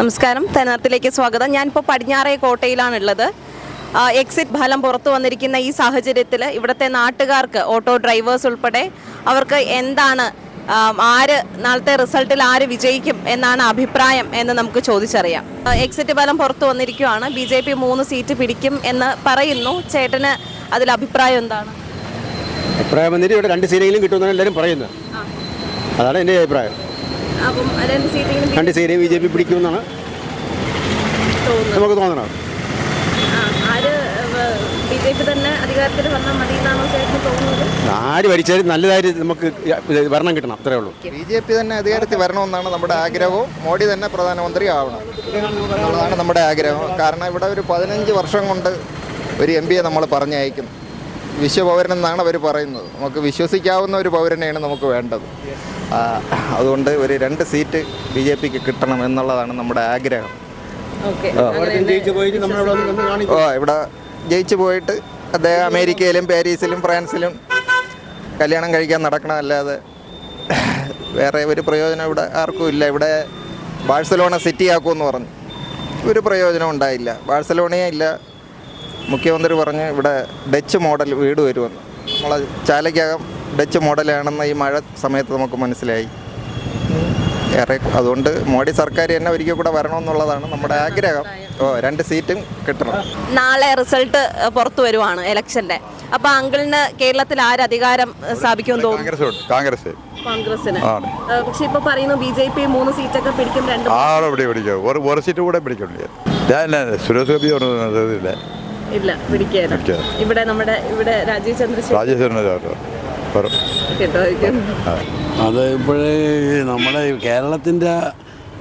നമസ്കാരം, തെനാർത്തിലേക്ക് സ്വാഗതം. ഞാനിപ്പോൾ പടിഞ്ഞാറേ കോട്ടയിലാണുള്ളത്. എക്സിറ്റ് ഫലം പുറത്തു വന്നിരിക്കുന്ന ഈ സാഹചര്യത്തിൽ ഇവിടുത്തെ നാട്ടുകാർക്ക്, ഓട്ടോ ഡ്രൈവേഴ്സ് ഉൾപ്പെടെ അവർക്ക് എന്താണ്, ആര് നാളത്തെ റിസൾട്ടിൽ ആര് വിജയിക്കും എന്നാണ് അഭിപ്രായം എന്ന് നമുക്ക് ചോദിച്ചറിയാം. എക്സിറ്റ് ഫലം പുറത്തു വന്നിരിക്കുകയാണ്. BJP 3 സീറ്റ് പിടിക്കും എന്ന് പറയുന്നു. ചേട്ടന് അതിൽ അഭിപ്രായം എന്താണ്? അഭിപ്രായം വന്നിട്ട് ഇവിടെ 2 സീറ്റെങ്കിലും കിട്ടുമെന്നാണ് എല്ലാവരും പറയുന്നത്. അതാണ് എൻ്റെ അഭിപ്രായം. അപ്പം 2 സീറ്റ് BJP പിടിക്കുമെന്നാണ് നമുക്ക് തോന്നണം. BJP തന്നെ അധികാരത്തിൽ വന്നാൽ മതി എന്നാണോ ചേട്ടന് തോന്നുന്നത്? ആര് ഭരിച്ചാലും നല്ലതായിട്ട് നമുക്ക് ഭരണം കിട്ടണം, അത്രേ ഉള്ളൂ. BJP തന്നെ അധികാരത്തിൽ വരണമെന്നാണ് നമ്മുടെ ആഗ്രഹവും. മോഡി തന്നെ പ്രധാനമന്ത്രി ആവണം എന്നുള്ളതാണ് നമ്മുടെ ആഗ്രഹം. കാരണം ഇവിടെ ഒരു 15 വർഷം കൊണ്ട് ഒരു MPയെ നമ്മൾ പറഞ്ഞയക്കും. വിശ്വപൗരനെന്നാണ് അവർ പറയുന്നത്. നമുക്ക് വിശ്വസിക്കാവുന്ന ഒരു പൗരനെയാണ് നമുക്ക് വേണ്ടത്. അതുകൊണ്ട് ഒരു 2 സീറ്റ് BJPക്ക് കിട്ടണം എന്നുള്ളതാണ് നമ്മുടെ ആഗ്രഹം. ഇവിടെ ജയിച്ചു പോയിട്ട് അദ്ദേഹം അമേരിക്കയിലും പാരീസിലും ഫ്രാൻസിലും കല്യാണം കഴിക്കാൻ നടക്കണമല്ലാതെ വേറെ ഒരു പ്രയോജനം ഇവിടെ ആർക്കും ഇല്ല. ഇവിടെ ബാഴ്സലോണ സിറ്റി ആക്കുമെന്ന് പറഞ്ഞു, ഒരു പ്രയോജനം ഉണ്ടായില്ല. ബാഴ്സലോണയേ ഇല്ല. മുഖ്യമന്ത്രി പറഞ്ഞ് ഇവിടെ ഡച്ച് മോഡൽ വീട് വരുമെന്ന്. നമ്മളെ ചാലയ്ക്കകം ഡച്ച് മോഡലാണെന്ന് ഈ മഴ സമയത്ത് നമുക്ക് മനസ്സിലായി. അതുകൊണ്ട് മോഡി സർക്കാർ തന്നെ ഒരിക്കൽ കൂടെ വരണമെന്നുള്ളതാണ് നമ്മുടെ ആഗ്രഹം. 2 സീറ്റും കിട്ടണം. നാളെ റിസൾട്ട് പുറത്തു വരുവാണ് ഇലക്ഷന്റെ. അപ്പൊ അങ്കിളിന് കേരളത്തിൽ ആര് അധികാരം സ്ഥാപിക്കുമെന്ന് തോന്നുന്നു? കോൺഗ്രസിന്. പക്ഷെ ഇപ്പൊ പറയുന്നു BJP 3 സീറ്റൊക്കെ പിടിക്കും. 2 സീറ്റ് കൂടെ പിടിക്കില്ല. ഇല്ല, പിടിക്കാതെ ഇവിടെ നമ്മുടെ രാജീവ് ചന്ദ്രശേഖർ. അത് ഇപ്പോഴേ നമ്മുടെ കേരളത്തിൻ്റെ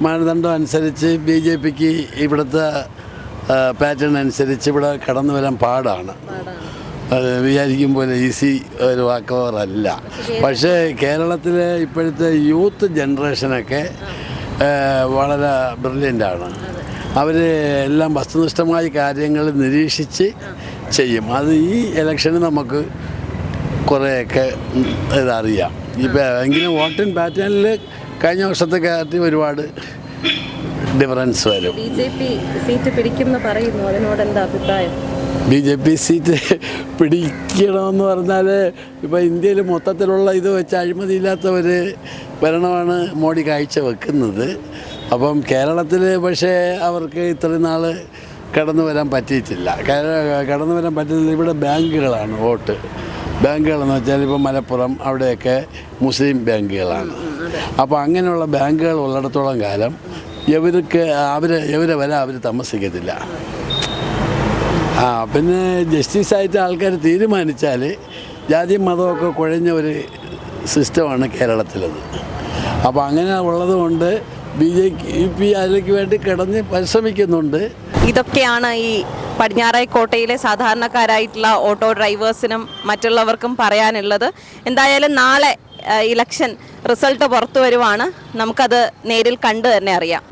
മാനദണ്ഡം അനുസരിച്ച് BJPക്ക് ഇവിടുത്തെ പാറ്റേൺ അനുസരിച്ച് ഇവിടെ കടന്നു വരാൻ പാടാണ്. അത് വിചാരിക്കും പോലെ ഈസി ഒരു വാക്കവറല്ല. പക്ഷേ കേരളത്തിലെ ഇപ്പോഴത്തെ യൂത്ത് ജനറേഷനൊക്കെ വളരെ ബ്രില്യൻ്റാണ്. അവർ എല്ലാം വസ്തുനിഷ്ഠമായ കാര്യങ്ങൾ നിരീക്ഷിച്ച് ചെയ്യും. അത് ഈ ഇലക്ഷന് നമുക്ക് കുറേയൊക്കെ ഇതറിയാം. ഇപ്പം എങ്കിലും വോട്ടിംഗ് പാറ്റേണിൽ കഴിഞ്ഞ വർഷത്തെ കാട്ടി ഒരുപാട് ഡിഫറൻസ് വരും. BJP സീറ്റ് പിടിക്കുമെന്ന് പറയുന്നു, അതിനോട് എന്താ അഭിപ്രായം? BJP സീറ്റ് പിടിക്കണമെന്ന് പറഞ്ഞാൽ ഇപ്പോൾ ഇന്ത്യയിൽ മൊത്തത്തിലുള്ള ഇത് വെച്ച് അഴിമതിയില്ലാത്ത ഒരു ഭരണമാണ് മോഡി കാഴ്ച വെക്കുന്നത്. അപ്പം കേരളത്തിൽ പക്ഷേ അവർക്ക് ഇത്രയും നാൾ കടന്നു വരാൻ പറ്റിയിട്ടില്ല. കടന്നു വരാൻ പറ്റുന്നത് ഇവിടെ ബാങ്കുകളാണ്. വോട്ട് ബാങ്കുകളെന്ന് വെച്ചാൽ ഇപ്പോൾ മലപ്പുറം അവിടെയൊക്കെ മുസ്ലിം ബാങ്കുകളാണ്. അപ്പോൾ അങ്ങനെയുള്ള ബാങ്കുകൾ ഉള്ളിടത്തോളം കാലം ഇവരെ വരെ അവർ താമസിക്കത്തില്ല. പിന്നെ ജസ്റ്റിസായിട്ട് ആൾക്കാർ തീരുമാനിച്ചാൽ ജാതിയും മതമൊക്കെ കുഴഞ്ഞ ഒരു സിസ്റ്റമാണ് കേരളത്തിലത്. അപ്പോൾ അങ്ങനെ ഉള്ളതുകൊണ്ട് BJP അതിലേക്ക് വേണ്ടി കിടന്ന് പരിശ്രമിക്കുന്നുണ്ട്. ഇതൊക്കെയാണ് ഈ പടിഞ്ഞാറേക്കോട്ടയിലെ സാധാരണക്കാരായിട്ടുള്ള ഓട്ടോ ഡ്രൈവേഴ്സിനും മറ്റുള്ളവർക്കും പറയാനുള്ളത്. എന്തായാലും നാളെ ഇലക്ഷൻ റിസൾട്ട് പുറത്തു വരുവാണ്. നമുക്കത് നേരിൽ കണ്ടു തന്നെ അറിയാം.